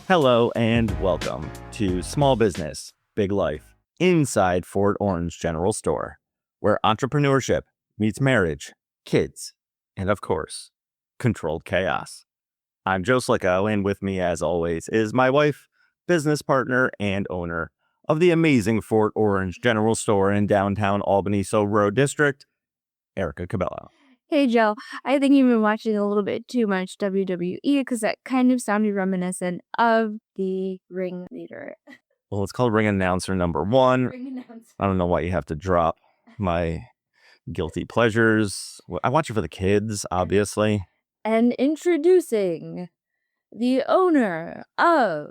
Hello and welcome to Small Business, Big Life, inside Fort Orange General Store, where entrepreneurship meets marriage, kids, and of course, controlled chaos. I'm Joe Slicko, and with me, as always, is my wife, business partner, and owner of the amazing Fort Orange General Store in downtown Albany, Road District, Erica Cabello. Hey, Joe, I think you've been watching a little bit too much WWE because that kind of sounded reminiscent of the ringleader. Well, it's called Ring Announcer number 1. Ring announcer. I don't know why you have to drop my guilty pleasures. I watch it for the kids, obviously. And introducing the owner of...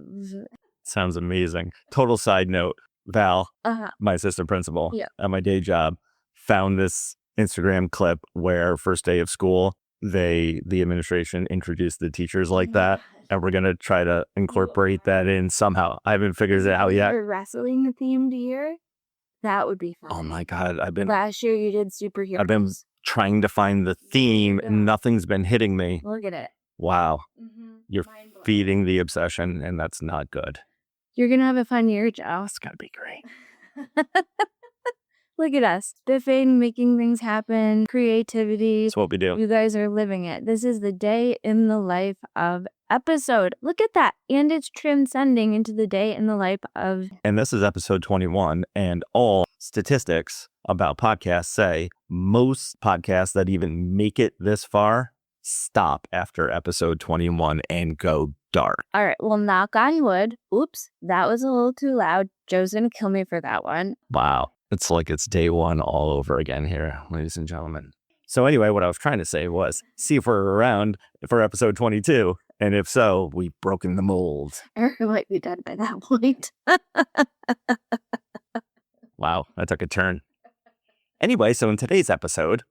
Sounds amazing. Total side note, Val, my assistant principal at my day job, found this Instagram clip where first day of school, the administration introduced the teachers like that. And we're going to try to incorporate that in somehow. I haven't figured it out yet. For wrestling themed year? That would be fun. Oh my God. Last year you did superheroes. I've been trying to find the theme and nothing's been hitting me. Look at it. Wow. You're feeding the obsession and that's not good. You're going to have a fun year, Joe. It's going to be great. Look at us, spiffing, making things happen, creativity. That's what we do. You guys are living it. This is the day in the life of episode. Look at that. And it's transcending into the day in the life of... And this is episode 21. And all statistics about podcasts say most podcasts that even make it this far stop after episode 21 and go dark. All right. Well, knock on wood. Oops. That was a little too loud. Joe's going to kill me for that one. Wow. It's like it's day one all over again here, ladies and gentlemen. So anyway, what I was trying to say was, see if we're around for episode 22. And if so, we've broken the mold. Erica might be dead by that point. Wow, that took a turn. Anyway, so in today's episode,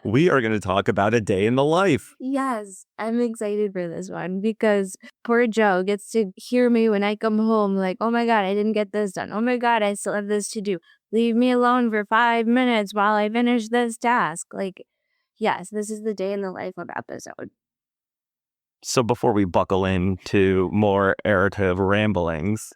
we are going to talk about a day in the life. Yes, I'm excited for this one because poor Joe gets to hear me when I come home like, oh my God, I didn't get this done. Oh my God, I still have this to do. Leave me alone for 5 minutes while I finish this task. Like, yes, this is the day in the life of episode. So before we buckle into more Erica ramblings,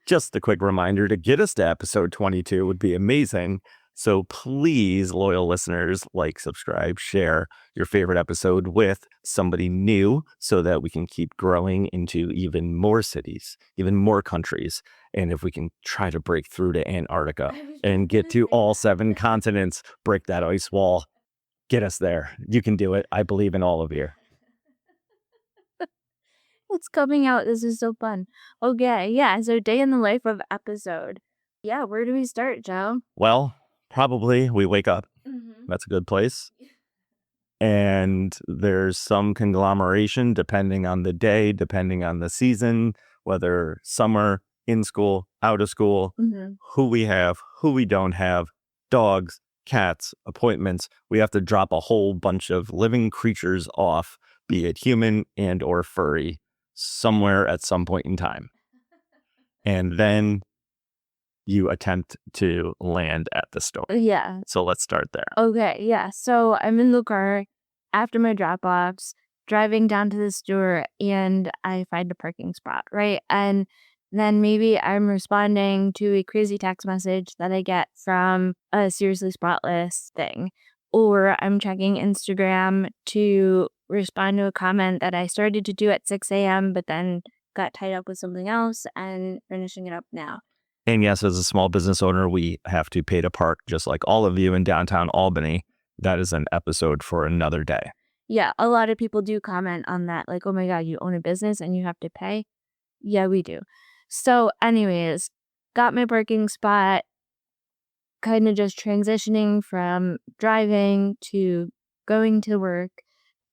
just a quick reminder to get us to episode 22 would be amazing. So please, loyal listeners, like, subscribe, share your favorite episode with somebody new so that we can keep growing into even more cities, even more countries. And if we can try to break through to Antarctica and get to all 7 continents, break that ice wall, get us there. You can do it. I believe in all of you. It's coming out. This is so fun. Okay, yeah. So day in the life of episode. Yeah, where do we start, Joe? Well, probably we wake up. That's a good place. And there's some conglomeration depending on the day, depending on the season, whether summer, in school, out of school, who we have, who we don't have, dogs, cats, appointments. We have to drop a whole bunch of living creatures off, be it human and or furry, somewhere at some point in time. And then you attempt to land at the store. Yeah. So let's start there. Okay, yeah. So I'm in the car after my drop-offs, driving down to the store, and I find a parking spot, right? And then maybe I'm responding to a crazy text message that I get from a Seriously Spotless thing. Or I'm checking Instagram to respond to a comment that I started to do at 6 a.m. but then got tied up with something else and finishing it up now. And yes, as a small business owner, we have to pay to park just like all of you in downtown Albany. That is an episode for another day. Yeah, a lot of people do comment on that. Like, oh my God, you own a business and you have to pay? Yeah, we do. So anyways, got my parking spot, kind of just transitioning from driving to going to work.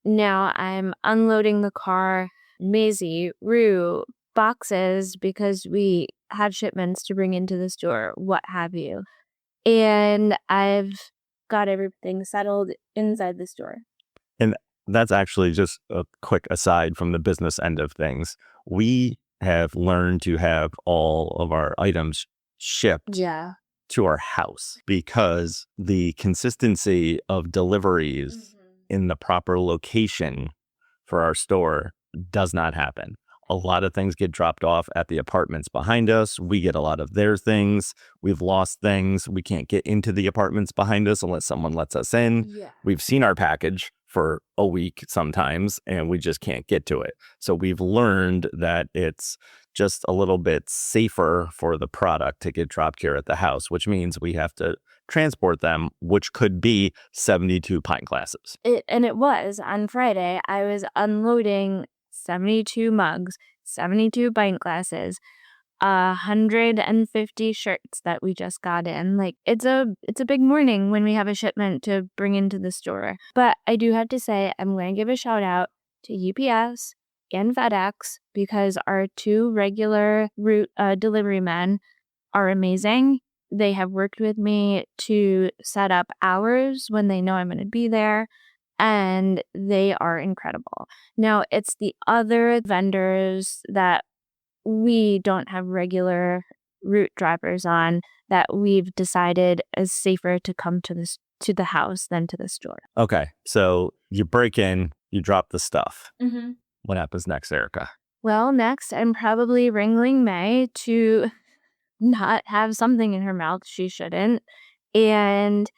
Now I'm unloading the car, Maisie, Rue, boxes because we had shipments to bring into the store, what have you. And I've got everything settled inside the store. And that's actually just a quick aside from the business end of things. We have learned to have all of our items shipped to our house because the consistency of deliveries in the proper location for our store does not happen. a lot of things get dropped off at the apartments behind us. We get a lot of their things. We've lost things. We can't get into the apartments behind us unless someone lets us in. Yeah. We've seen our package for a week sometimes, and we just can't get to it. So we've learned that it's just a little bit safer for the product to get dropped here at the house, which means we have to transport them, which could be 72 pint glasses. It was on Friday. I was unloading 72 mugs, 72 pint glasses, 150 shirts that we just got in. Like, it's a big morning when we have a shipment to bring into the store. But I do have to say, I'm going to give a shout out to UPS and FedEx because our 2 regular route delivery men are amazing. They have worked with me to set up hours when they know I'm going to be there, and they are incredible. Now, it's the other vendors that we don't have regular route drivers on that we've decided is safer to come to the house than to the store. Okay, so you break in, you drop the stuff. Mm-hmm. What happens next, Erica? Well, next, I'm probably wrangling May to not have something in her mouth she shouldn't, and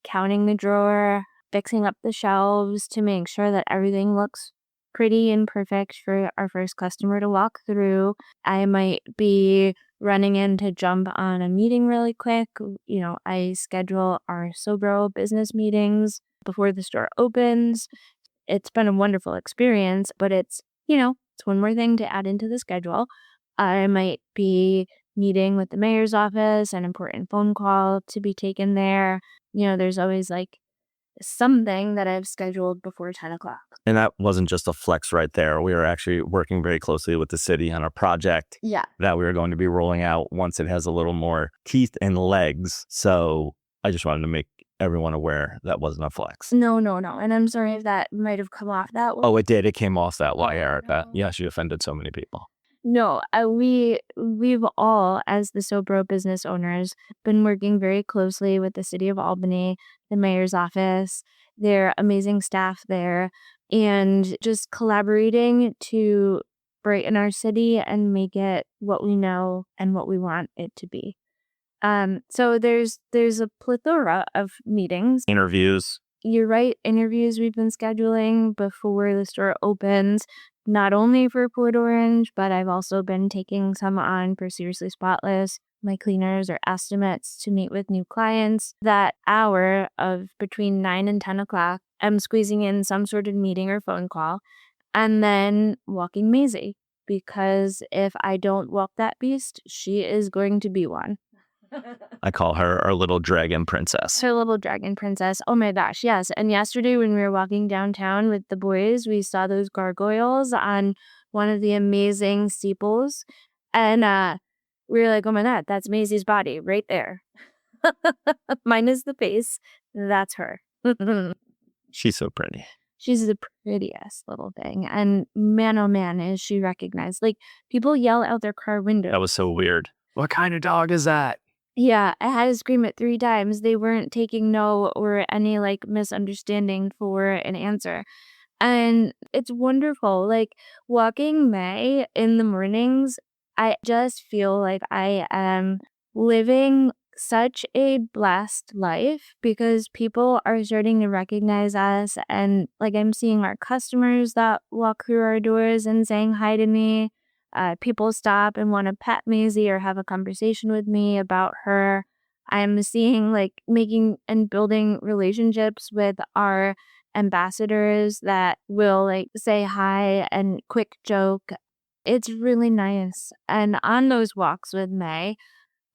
counting the drawer, fixing up the shelves to make sure that everything looks pretty and perfect for our first customer to walk through. I might be running in to jump on a meeting really quick. You know, I schedule our Sobro business meetings before the store opens. It's been a wonderful experience, but it's one more thing to add into the schedule. I might be meeting with the mayor's office, an important phone call to be taken there. There's always like something that I've scheduled before 10 o'clock. And that wasn't just a flex right there. We were actually working very closely with the city on a project that we were going to be rolling out once it has a little more teeth and legs. So I just wanted to make everyone aware that wasn't a flex. No. And I'm sorry if that might have come off that way. Oh, it did. It came off that way, Erica. No. Yes, you offended so many people. No, we've all, as the Sobro business owners, been working very closely with the city of Albany, the mayor's office, their amazing staff there, and just collaborating to brighten our city and make it what we know and what we want it to be. So there's a plethora of meetings. Interviews. You're right. Interviews we've been scheduling before the store opens, not only for Port Orange, but I've also been taking some on for Seriously Spotless, my cleaners or estimates to meet with new clients. That hour of between 9 and 10 o'clock, I'm squeezing in some sort of meeting or phone call and then walking Maisie, because if I don't walk that beast, she is going to be one. I call her our little dragon princess. Her little dragon princess. Oh my gosh, yes. And yesterday when we were walking downtown with the boys, we saw those gargoyles on one of the amazing steeples. And we were like, oh my God, that's Maisie's body right there. Mine is the face. That's her. She's so pretty. She's the prettiest little thing. And man, oh man, is she recognized. Like, people yell out their car window. That was so weird. What kind of dog is that? Yeah, I had to scream it 3 times. They weren't taking no or any like misunderstanding for an answer. And it's wonderful. Like, walking May in the mornings, I just feel like I am living such a blessed life because people are starting to recognize us. And like, I'm seeing our customers that walk through our doors and saying hi to me. People stop and want to pet Maisie or have a conversation with me about her. I'm seeing like making and building relationships with our ambassadors that will like say hi and quick joke. It's really nice. And on those walks with May,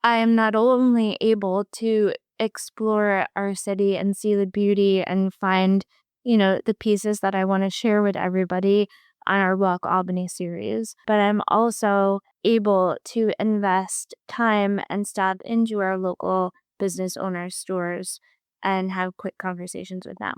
I am not only able to explore our city and see the beauty and find, the pieces that I want to share with everybody on our Walk Albany series, but I'm also able to invest time and stop into our local business owners' stores and have quick conversations with them.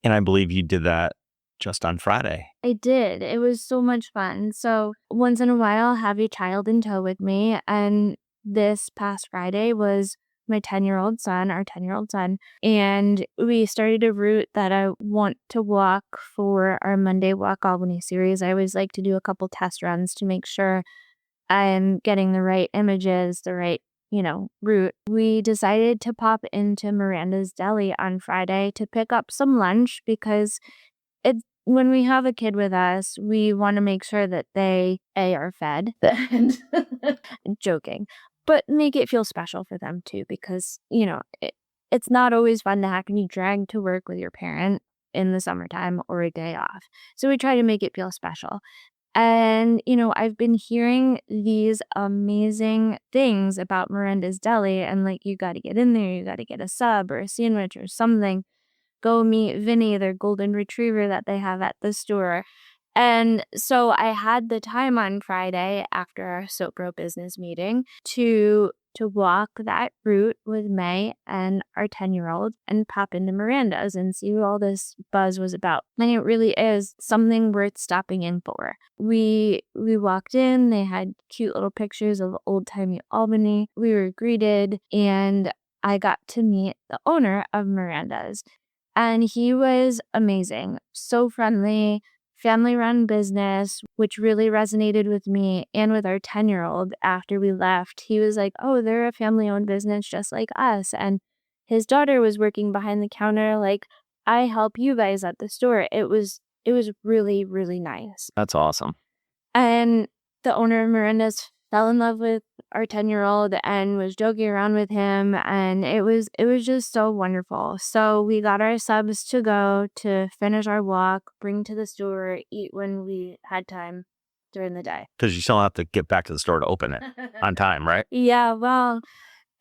And I believe you did that just on Friday. I did. It was so much fun. So once in a while, have a child in tow with me. And this past Friday was my 10-year-old son, our 10-year-old son, and we started a route that I want to walk for our Monday Walk Albany series. I always like to do a couple test runs to make sure I'm getting the right images, the right, route. We decided to pop into Miranda's Deli on Friday to pick up some lunch because when we have a kid with us, we want to make sure that they are fed. And joking, but make it feel special for them too, because it's not always fun to have to be dragged to work with your parent in the summertime or a day off. So we try to make it feel special. And, I've been hearing these amazing things about Miranda's Deli, and like, you got to get in there, you got to get a sub or a sandwich or something. Go meet Vinny, their golden retriever that they have at the store. And so I had the time on Friday after our Soap Bro business meeting to walk that route with May and our 10-year-old and pop into Miranda's and see what all this buzz was about. And it really is something worth stopping in for. We walked in, they had cute little pictures of old-timey Albany. We were greeted, and I got to meet the owner of Miranda's. And he was amazing, so friendly, family-run business, which really resonated with me and with our 10-year-old after we left. He was like, oh, they're a family-owned business just like us. And his daughter was working behind the counter like, I help you guys at the store. It was really, really nice. That's awesome. And the owner of Miranda's fell in love with our 10-year-old and was joking around with him, and it was just so wonderful. So we got our subs to go to finish our walk, bring to the store, eat when we had time during the day. Because you still have to get back to the store to open it on time, right? Yeah, well,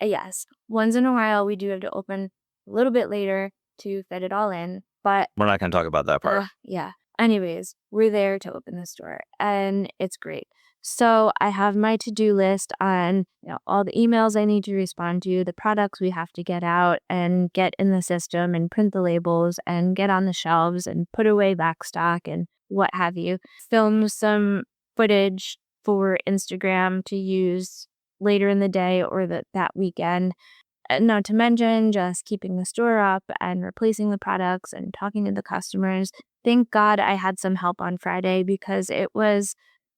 yes. Once in a while, we do have to open a little bit later to fit it all in, but we're not going to talk about that part. Yeah. Anyways, we're there to open the store, and it's great. So I have my to-do list on all the emails I need to respond to, the products we have to get out and get in the system and print the labels and get on the shelves and put away back stock and what have you. Film some footage for Instagram to use later in the day or that weekend. Not to mention just keeping the store up and replacing the products and talking to the customers. Thank God I had some help on Friday because it was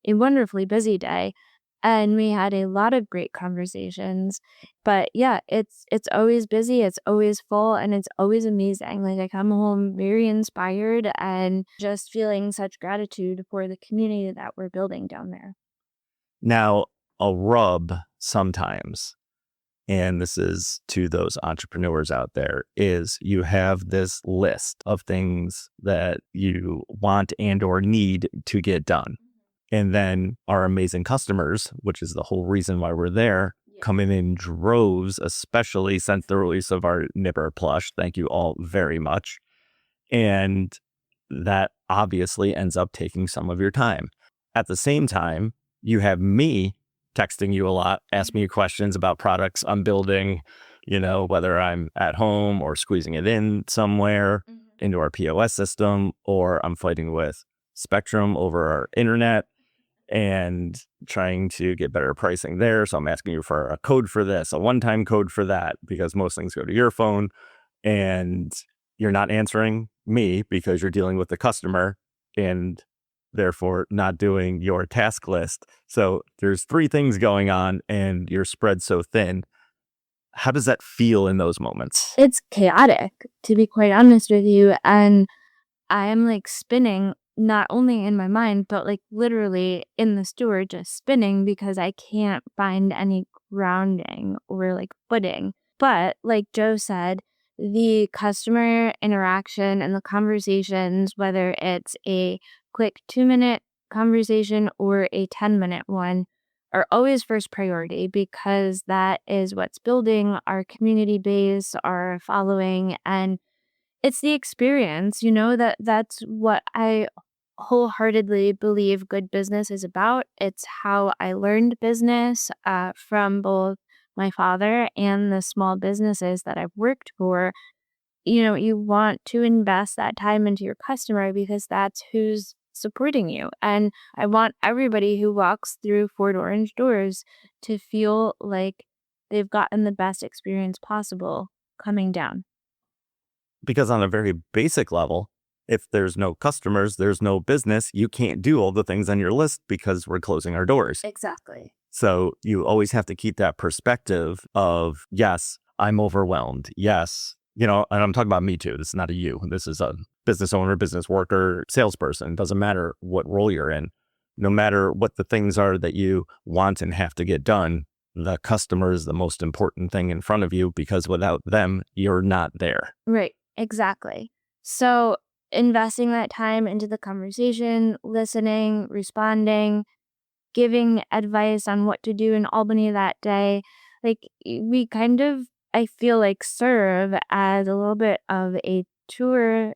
a wonderfully busy day and we had a lot of great conversations. But yeah, it's always busy, it's always full, and it's always amazing. Like, I come home very inspired and just feeling such gratitude for the community that we're building down there. Now, a rub sometimes, and this is to those entrepreneurs out there, is you have this list of things that you want and or need to get done. And then our amazing customers, which is the whole reason why we're there, come in droves, especially since the release of our Nipper plush. Thank you all very much. And that obviously ends up taking some of your time. At the same time, you have me texting you a lot, asking you questions about products I'm building, whether I'm at home or squeezing it in somewhere into our POS system, or I'm fighting with Spectrum over our internet and trying to get better pricing there. So I'm asking you for a code for this, a one-time code for that, because most things go to your phone and you're not answering me because you're dealing with the customer and therefore not doing your task list. So there's 3 things going on and you're spread so thin. How does that feel in those moments? It's chaotic, to be quite honest with you. And I am like spinning, not only in my mind, but like literally in the store, just spinning because I can't find any grounding or like footing. But like Joe said, the customer interaction and the conversations, whether it's a quick 2-minute conversation or a 10-minute one, are always first priority because that is what's building our community base, our following, and it's the experience, that's what I wholeheartedly believe good business is about. It's how I learned business from both my father and the small businesses that I've worked for. You want to invest that time into your customer because that's who's supporting you. And I want everybody who walks through Fort Orange doors to feel like they've gotten the best experience possible coming down. Because on a very basic level, if there's no customers, there's no business, you can't do all the things on your list because we're closing our doors. Exactly. So you always have to keep that perspective of, yes, I'm overwhelmed. Yes. And I'm talking about me too. This is not a you. This is a business owner, business worker, salesperson. It doesn't matter what role you're in. No matter what the things are that you want and have to get done, the customer is the most important thing in front of you, because without them, you're not there. Right. Exactly. So investing that time into the conversation, listening, responding, giving advice on what to do in Albany that day, like we kind of, I feel like, serve as a little bit of a tourist,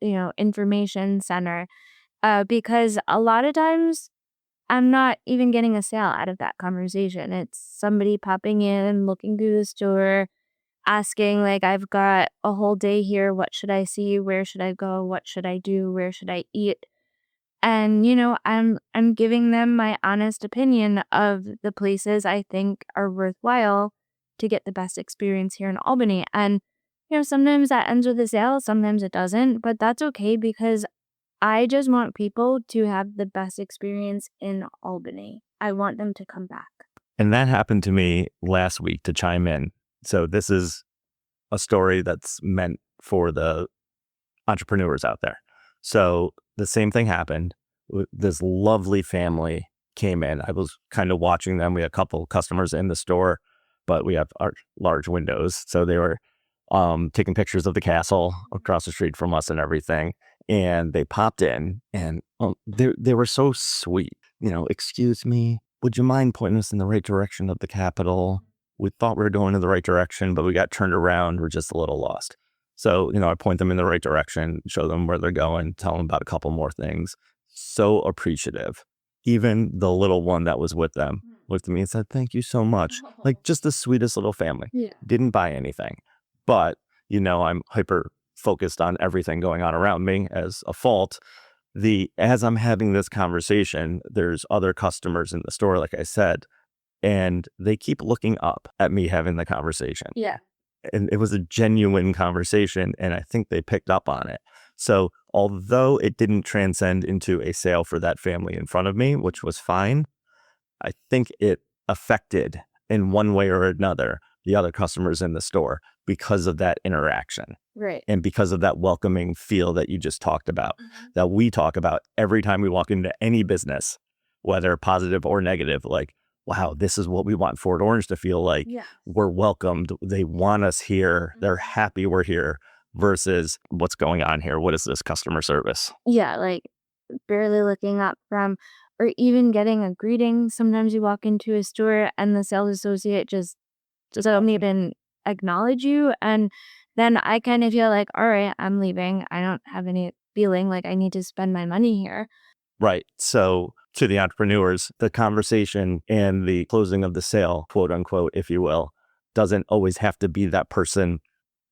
information center, because a lot of times I'm not even getting a sale out of that conversation. It's somebody popping in, looking through the store, asking, like, I've got a whole day here. What should I see? Where should I go? What should I do? Where should I eat? And, I'm giving them my honest opinion of the places I think are worthwhile to get the best experience here in Albany. And, sometimes that ends with a sale, sometimes it doesn't, but that's okay, because I just want people to have the best experience in Albany. I want them to come back. And that happened to me last week, to chime in. So this is a story that's meant for the entrepreneurs out there. So the same thing happened. This lovely family came in. I was kind of watching them. We had a couple customers in the store, but we have our large windows. So they were taking pictures of the castle across the street from us and everything. And they popped in, and they were so sweet. Excuse me, would you mind pointing us in the right direction of the Capitol? We thought we were going in the right direction, but we got turned around. We're just a little lost. So, I point them in the right direction, show them where they're going, tell them about a couple more things. So appreciative. Even the little one that was with them looked at me and said, "Thank you so much." Like, just the sweetest little family. Yeah. Didn't buy anything. But, I'm hyper focused on everything going on around me as a fault. As I'm having this conversation, there's other customers in the store, like I said, and they keep looking up at me having the conversation. Yeah. And it was a genuine conversation, and I think they picked up on it. So although it didn't transcend into a sale for that family in front of me, which was fine, I think it affected in one way or another the other customers in the store because of that interaction. Right. And because of that welcoming feel that you just talked about, that we talk about every time we walk into any business, whether positive or negative, like, wow, this is what we want Fort Orange to feel like. Yeah. We're welcomed. They want us here. They're happy we're here, versus what's going on here. What is this customer service? Yeah, like barely looking up from, or even getting a greeting. Sometimes you walk into a store and the sales associate just don't even acknowledge you. And then I kind of feel like, all right, I'm leaving. I don't have any feeling like I need to spend my money here. Right. So to the entrepreneurs, the conversation and the closing of the sale, quote unquote, if you will, doesn't always have to be that person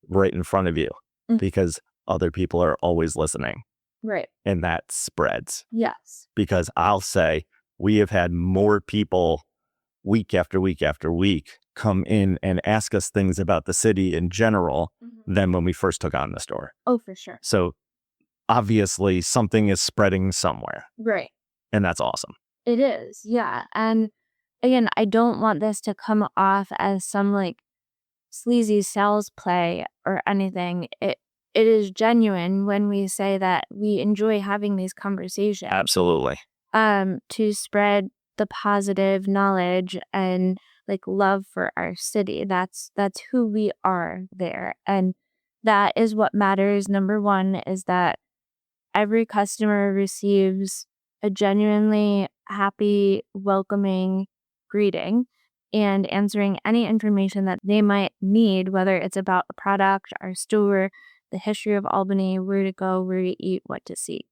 right in front of you, because other people are always listening. Right. And that spreads. Yes. Because I'll say we have had more people week after week after week come in and ask us things about the city in general than when we first took on the store. Oh, for sure. So obviously something is spreading somewhere. Right. And that's awesome. It is. Yeah. And again, I don't want this to come off as some like sleazy sales play or anything. It is genuine when we say that we enjoy having these conversations. Absolutely. To spread the positive knowledge and like love for our city. That's who we are there. And that is what matters. Number one is that every customer receives a genuinely happy, welcoming greeting and answering any information that they might need, whether it's about a product, our store, the history of Albany, where to go, where to eat, what to see.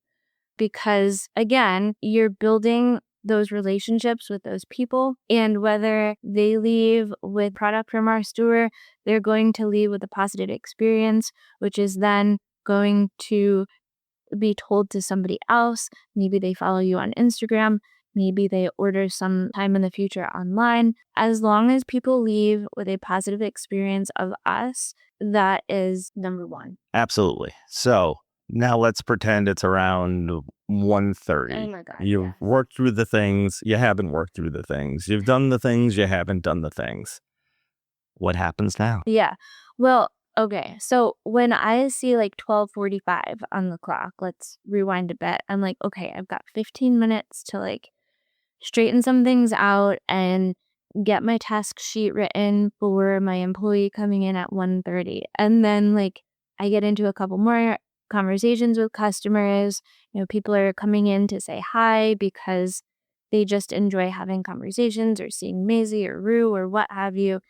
Because again, you're building those relationships with those people, and whether they leave with product from our store, they're going to leave with a positive experience, which is then going to be told to somebody else. Maybe they follow you on Instagram. Maybe they order sometime in the future online. As long as people leave with a positive experience of us, that is number one. Absolutely. So now let's pretend it's around 1:30. Oh my God. You've worked through the things. You haven't worked through the things. You've done the things. You haven't done the things. What happens now? Yeah. Well, okay. So when I see like 12:45 on the clock, let's rewind a bit. I'm like, okay, I've got 15 minutes to like straighten some things out and get my task sheet written for my employee coming in at 1:30. And then like I get into a couple more conversations with customers. People are coming in to say hi because they just enjoy having conversations or seeing Maisie or Rue or what have you.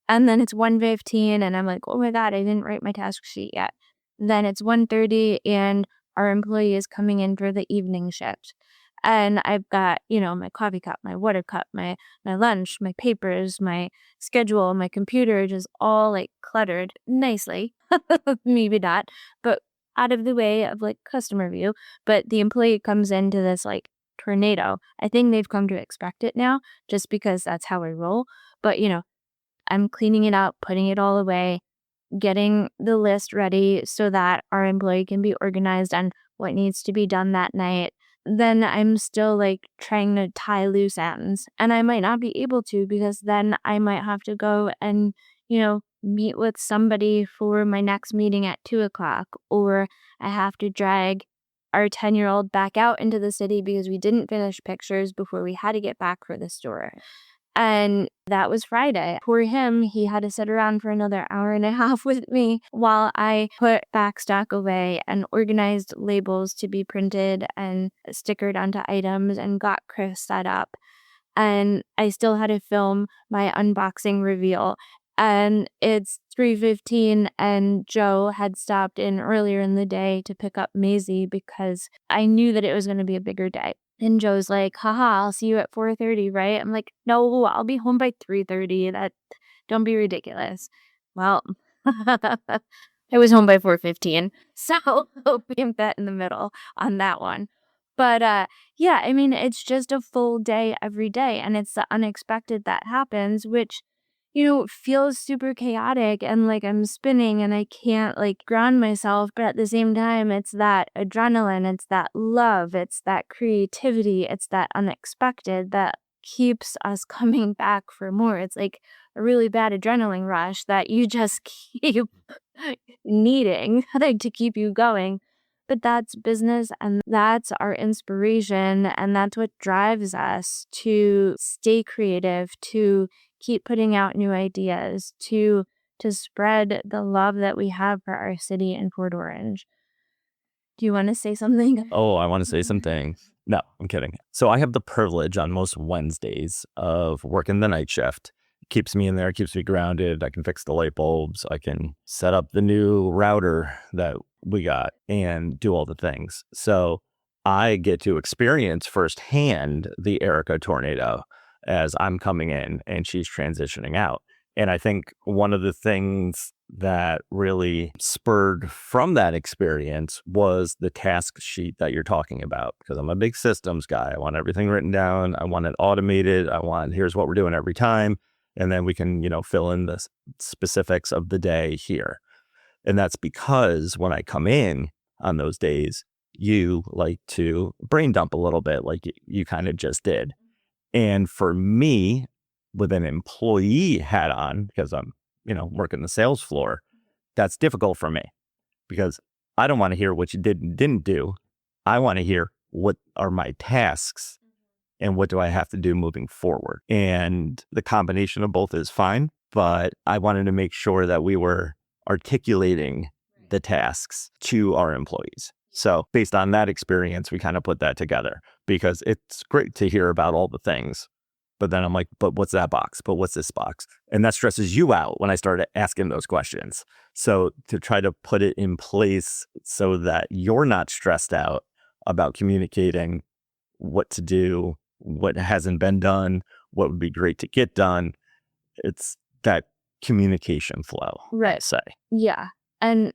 And then it's 1:15 and I'm like, oh my God, I didn't write my task sheet yet. Then it's 1:30 and our employee is coming in for the evening shift. And I've got, my coffee cup, my water cup, my lunch, my papers, my schedule, my computer, just all like cluttered nicely. Maybe not, but out of the way of like customer view. But the employee comes into this like tornado. I think they've come to expect it now just because that's how I roll. But, I'm cleaning it up, putting it all away, getting the list ready so that our employee can be organized on what needs to be done that night. Then I'm still like trying to tie loose ends. And I might not be able to because then I might have to go and, meet with somebody for my next meeting at 2:00, or I have to drag our 10-year-old back out into the city because we didn't finish pictures before we had to get back for the store. And that was Friday. Poor him, he had to sit around for another hour and a half with me while I put back stock away and organized labels to be printed and stickered onto items and got Chris set up. And I still had to film my unboxing reveal. And it's 3:15 and Joe had stopped in earlier in the day to pick up Maisie because I knew that it was going to be a bigger day. And Joe's like, haha, I'll see you at 4:30, right? I'm like, no, I'll be home by 3:30. Don't be ridiculous. Well, I was home by 4:15. So we met in the middle on that one. But yeah, I mean, it's just a full day every day. And it's the unexpected that happens, which, feels super chaotic and like I'm spinning and I can't like ground myself. But at the same time, it's that adrenaline, it's that love, it's that creativity, it's that unexpected that keeps us coming back for more. It's like a really bad adrenaline rush that you just keep needing like, to keep you going. But that's business and that's our inspiration. And that's what drives us to stay creative, to keep putting out new ideas, to spread the love that we have for our city in Port Orange. Do you want to say something? Oh, I want to say something. No, I'm kidding. So I have the privilege on most Wednesdays of working the night shift. Keeps me in there, keeps me grounded. I can fix the light bulbs. I can set up the new router that we got and do all the things. So I get to experience firsthand the Erica tornado as I'm coming in and she's transitioning out. And I think one of the things that really spurred from that experience was the task sheet that you're talking about, because I'm a big systems guy. I want everything written down. I want it automated. Here's what we're doing every time. And then we can, fill in the specifics of the day here. And that's because when I come in on those days, you like to brain dump a little bit like you kind of just did. And for me, with an employee hat on, because I'm, working the sales floor, that's difficult for me because I don't want to hear what you did and didn't do. I want to hear what are my tasks and what do I have to do moving forward. And the combination of both is fine, but I wanted to make sure that we were articulating the tasks to our employees. So based on that experience, we kind of put that together because it's great to hear about all the things. But then I'm like, but what's that box? But what's this box? And that stresses you out when I started asking those questions. So to try to put it in place so that you're not stressed out about communicating what to do, what hasn't been done, what would be great to get done. It's that communication flow, Right. I'd say. Yeah. And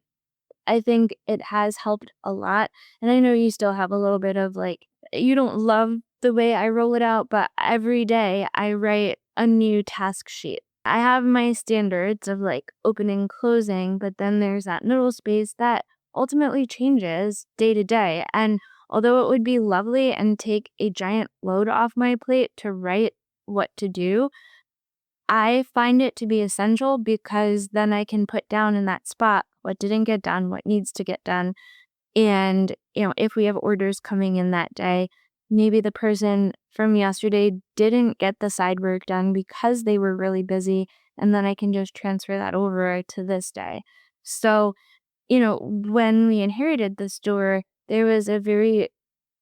I think it has helped a lot. And I know you still have a little bit of like, you don't love the way I roll it out, but every day I write a new task sheet. I have my standards of like opening, closing, but then there's that middle space that ultimately changes day to day. And although it would be lovely and take a giant load off my plate to write what to do, I find it to be essential because then I can put down in that spot what didn't get done, what needs to get done. And, if we have orders coming in that day, maybe the person from yesterday didn't get the side work done because they were really busy. And then I can just transfer that over to this day. So, when we inherited the store, there was a very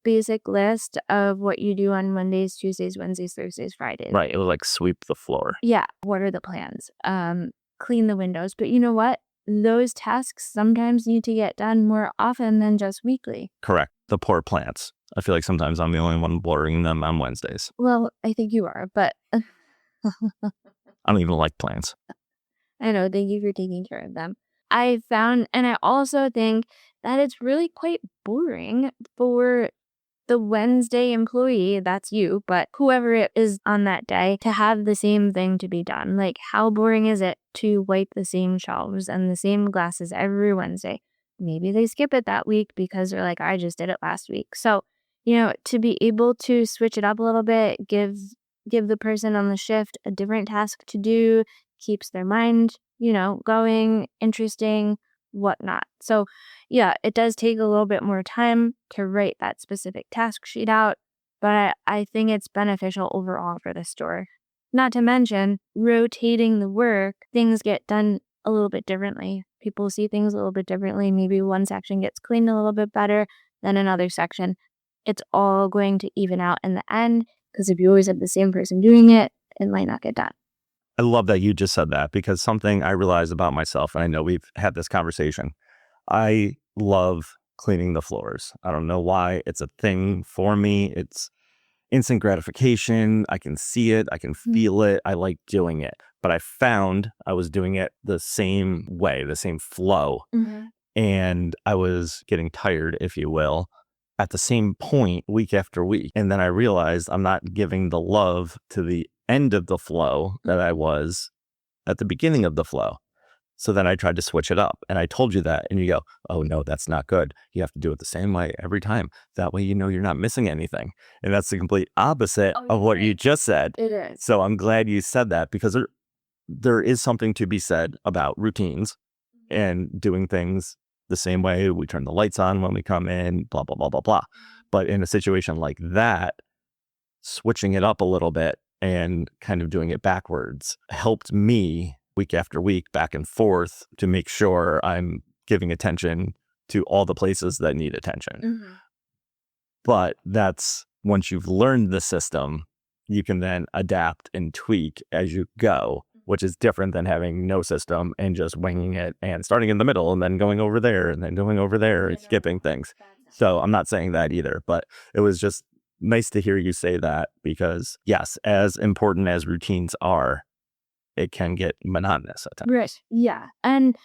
basic list of what you do on Mondays, Tuesdays, Wednesdays, Thursdays, Fridays. Right. It was like sweep the floor. Yeah. What are the plans? Clean the windows. But you know what? Those tasks sometimes need to get done more often than just weekly. Correct. The poor plants. I feel like sometimes I'm the only one watering them on Wednesdays. Well, I think you are, but I don't even like plants. I know. Thank you for taking care of them. I found, and I also think that it's really quite boring for the Wednesday employee, that's you, but whoever it is on that day, to have the same thing to be done. Like, how boring is it to wipe the same shelves and the same glasses every Wednesday? Maybe they skip it that week because they're like, I just did it last week. So, to be able to switch it up a little bit, give the person on the shift a different task to do, keeps their mind, going, interesting, whatnot. So yeah, it does take a little bit more time to write that specific task sheet out, but I think it's beneficial overall for the store. Not to mention, rotating the work, things get done a little bit differently. People see things a little bit differently. Maybe one section gets cleaned a little bit better than another section. It's all going to even out in the end, because if you always have the same person doing it, it might not get done. I love that you just said that, because something I realized about myself, and I know we've had this conversation, I love cleaning the floors. I don't know why. It's a thing for me. It's instant gratification. I can see it. I can feel it. I like doing it. But I found I was doing it the same way, the same flow. And I was getting tired, if you will, at the same point week after week. And then I realized I'm not giving the love to the end of the flow that I was at the beginning of the flow. So then I tried to switch it up, and I told you that, and you go, oh no, that's not good. You have to do it the same way every time. That way, you're not missing anything. And that's the complete opposite of what you just said. It is. So I'm glad you said that, because there is something to be said about routines and doing things the same way. We turn the lights on when we come in, blah, blah, blah, blah, blah. But in a situation like that, switching it up a little bit and kind of doing it backwards helped me week after week, back and forth, to make sure I'm giving attention to all the places that need attention. But that's, once you've learned the system, you can then adapt and tweak as you go, which is different than having no system and just winging it and starting in the middle and then going over there and then going over there and skipping things. So I'm not saying that either, but it was just nice to hear you say that, because yes, as important as routines are, it can get monotonous at times. Right. Yeah. And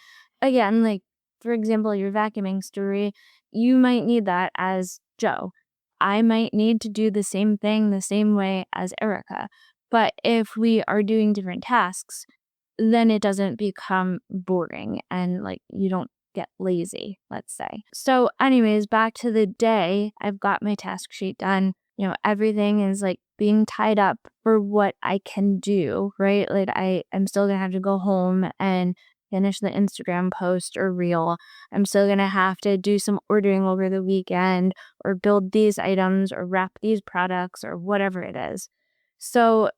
again, like, for example, your vacuuming story, you might need that as Joe. I might need to do the same thing the same way as Erica. But if we are doing different tasks, then it doesn't become boring and like you don't get lazy, let's say. So anyways, back to the day, I've got my task sheet done. Everything is like being tied up for what I can do, right? Like I'm still going to have to go home and finish the Instagram post or reel. I'm still going to have to do some ordering over the weekend, or build these items, or wrap these products, or whatever it is. So,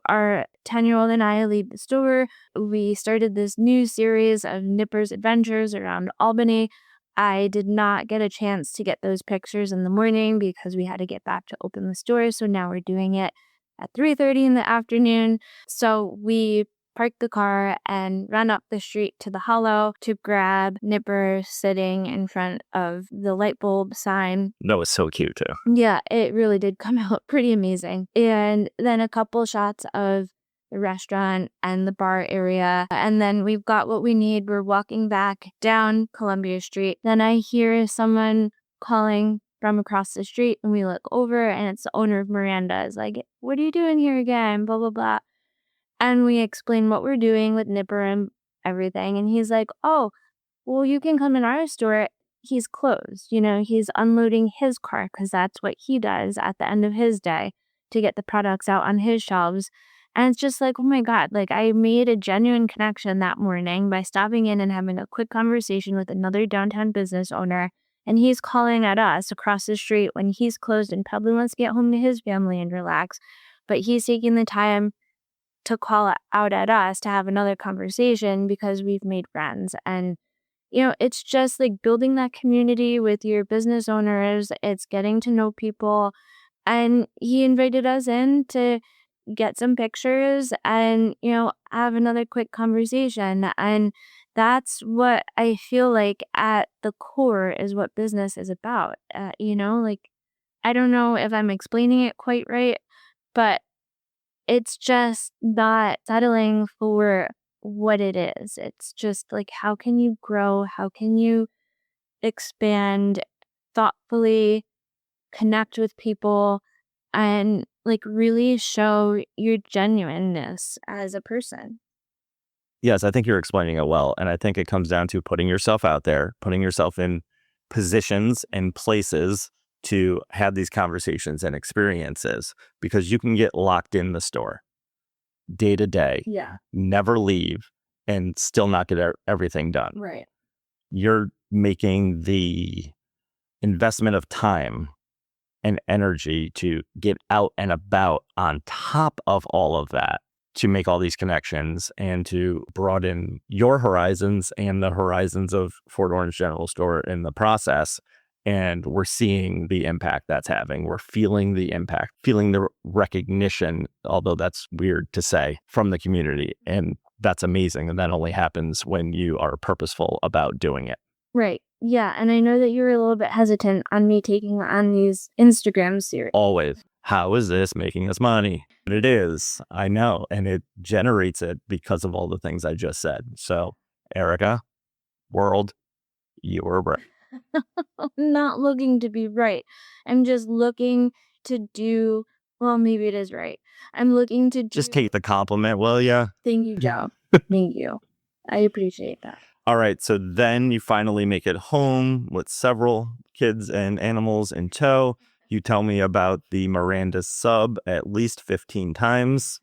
our 10-year-old and I leave the store. We started this new series of Nippers adventures around Albany. I did not get a chance to get those pictures in the morning because we had to get back to open the store. So now we're doing it at 3:30 in the afternoon. So we parked the car and ran up the street to the Hollow to grab Nipper sitting in front of the light bulb sign. That was so cute too. Yeah, it really did come out pretty amazing. And then a couple shots of the restaurant and the bar area. And then we've got what we need. We're walking back down Columbia Street. Then I hear someone calling from across the street, and we look over, and it's the owner of Miranda. Is like, "What are you doing here again?" Blah blah blah. And we explain what we're doing with Nipper and everything, and he's like, "Oh, well, you can come in our store. He's closed. He's unloading his car because that's what he does at the end of his day to get the products out on his shelves." And it's just like, oh my God, like I made a genuine connection that morning by stopping in and having a quick conversation with another downtown business owner. And he's calling at us across the street when he's closed and probably wants to get home to his family and relax. But he's taking the time to call out at us to have another conversation because we've made friends. And it's just like building that community with your business owners. It's getting to know people. And he invited us in to get some pictures and, have another quick conversation. And that's what I feel like at the core is what business is about. Like, I don't know if I'm explaining it quite right, but it's just not settling for what it is. It's just like, how can you grow? How can you expand thoughtfully, connect with people, and like really show your genuineness as a person? Yes, I think you're explaining it well. And I think it comes down to putting yourself out there, putting yourself in positions and places to have these conversations and experiences, because you can get locked in the store day to day, Yeah. never leave, and still not get everything done. Right. You're making the investment of time and energy to get out and about on top of all of that, to make all these connections and to broaden your horizons and the horizons of Fort Orange General Store in the process. And we're seeing the impact that's having. We're feeling the impact, feeling the recognition, although that's weird to say, from the community. And that's amazing. And that only happens when you are purposeful about doing it. Right. Yeah. And I know that you were a little bit hesitant on me taking on these Instagram series. Always. How is this making us money? And it is. I know. And it generates it because of all the things I just said. So, Erica, world, you were right. I'm not looking to be right. I'm just looking to do, well, maybe it is right. I'm looking to do. Just take the compliment, will ya? Thank you, Joe. Thank you. I appreciate that. All right. So then you finally make it home with several kids and animals in tow. You tell me about the Miranda sub at least 15 times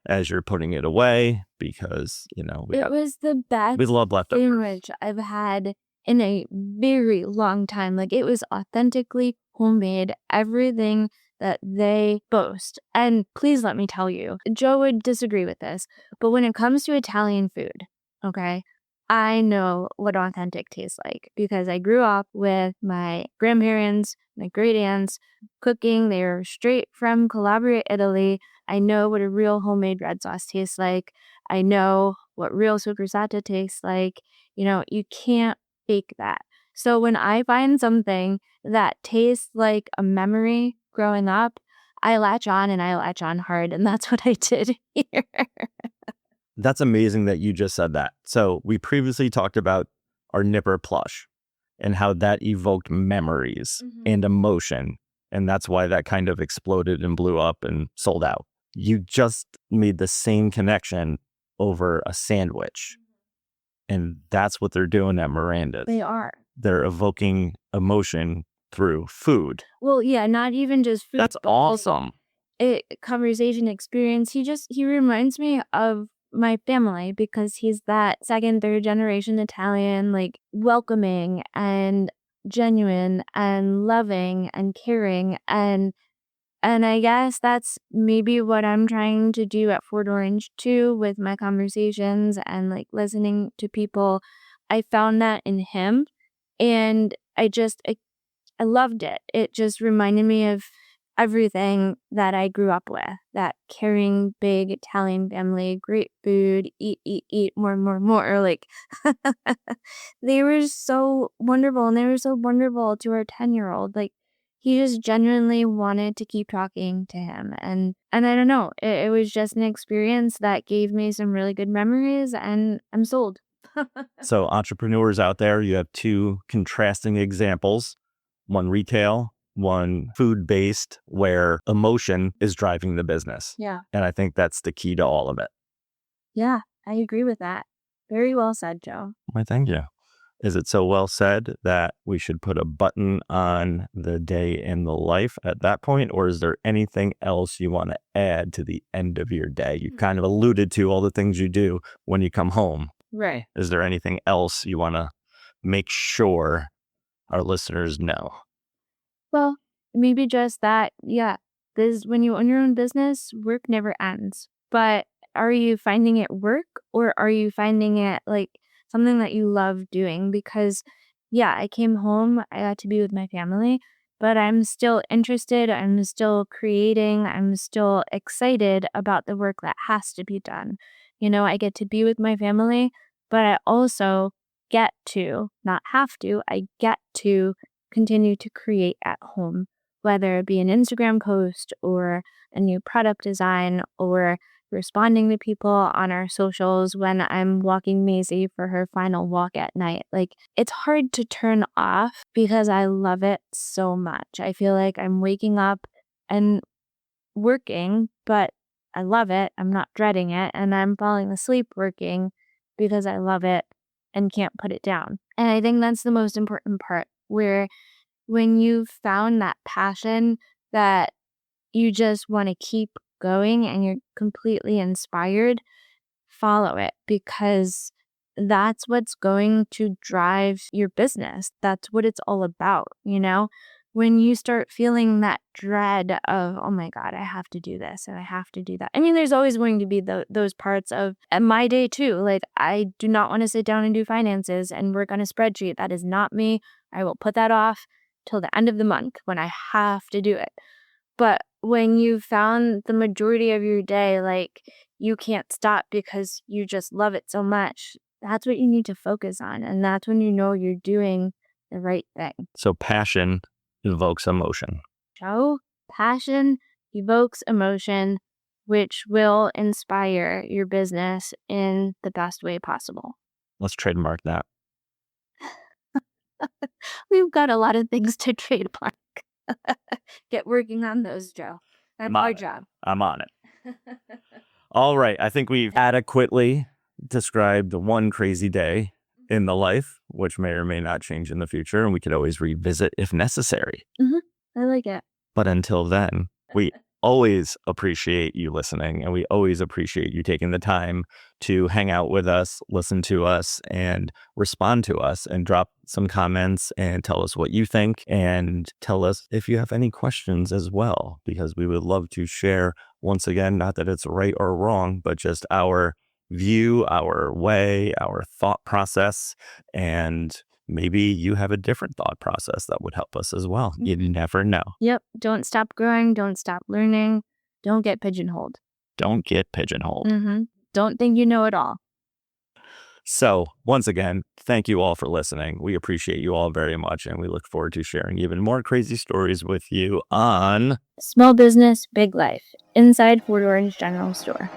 as you're putting it away because, it was the best we love leftovers. Sandwich I've had in a very long time. Like, it was authentically homemade, everything that they boast. And please let me tell you, Joe would disagree with this, but when it comes to Italian food, okay, I know what authentic tastes like because I grew up with my grandparents, my great aunts cooking. They were straight from Calabria, Italy. I know what a real homemade red sauce tastes like. I know what real supersata tastes like. You can't fake that. So when I find something that tastes like a memory growing up, I latch on and I latch on hard. And that's what I did here. That's amazing that you just said that. So we previously talked about our Nipper plush and how that evoked memories and emotion. And that's why that kind of exploded and blew up and sold out. You just made the same connection over a sandwich. And that's what they're doing at Miranda's. They are. They're evoking emotion through food. Well, yeah, not even just food. That's awesome. Conversation experience. He reminds me of my family because he's that second, third generation Italian, like welcoming and genuine and loving and caring. And I guess that's maybe what I'm trying to do at Fort Orange too with my conversations and like listening to people. I found that in him and I loved it. It just reminded me of everything that I grew up with, that caring, big Italian family, great food, eat, more. Like, they were so wonderful, and they were so wonderful to our 10-year-old. Like, he just genuinely wanted to keep talking to him. And I don't know, it was just an experience that gave me some really good memories, and I'm sold. So entrepreneurs out there, you have two contrasting examples, one retail, one food-based where emotion is driving the business. Yeah. And I think that's the key to all of it. Yeah, I agree with that. Very well said, Joe. Why, thank you. Is it so well said that we should put a button on the day in the life at that point? Or is there anything else you want to add to the end of your day? You kind of alluded to all the things you do when you come home. Right. Is there anything else you want to make sure our listeners know? Well, maybe just that, yeah, this when you own your own business, work never ends. But are you finding it work, or are you finding it like something that you love doing? Because, yeah, I came home, I got to be with my family, but I'm still interested, I'm still creating, I'm still excited about the work that has to be done. I get to be with my family, but I also get to, not have to, I get to continue to create at home, whether it be an Instagram post or a new product design or responding to people on our socials when I'm walking Maisie for her final walk at night. Like, it's hard to turn off because I love it so much. I feel like I'm waking up and working, but I love it. I'm not dreading it. And I'm falling asleep working because I love it and can't put it down. And I think that's the most important part, where when you've found that passion that you just want to keep going and you're completely inspired, follow it, because that's what's going to drive your business. That's what it's all about, When you start feeling that dread of, oh my God, I have to do this and I have to do that. I mean, there's always going to be those parts of my day too. Like, I do not want to sit down and do finances and work on a spreadsheet. That is not me. I will put that off till the end of the month when I have to do it. But when you found the majority of your day, like, you can't stop because you just love it so much, that's what you need to focus on. And that's when you're doing the right thing. So passion evokes emotion. So passion evokes emotion, which will inspire your business in the best way possible. Let's trademark that. We've got a lot of things to trademark. Get working on those, Joe. That's our job. I'm on it. All right. I think we've adequately described one crazy day in the life, which may or may not change in the future, and we could always revisit if necessary. I like it. But until then, we always appreciate you listening, and we always appreciate you taking the time to hang out with us, listen to us, and respond to us, and drop some comments and tell us what you think, and tell us if you have any questions as well, because we would love to share, once again, not that it's right or wrong, but just our view, our way, our thought process, and maybe you have a different thought process that would help us as well. You never know. Yep. Don't stop growing. Don't stop learning. Don't get pigeonholed. Don't get pigeonholed. Don't think you know it all. So once again, thank you all for listening. We appreciate you all very much, and we look forward to sharing even more crazy stories with you on Small Business, Big Life, inside Fort Orange General Store.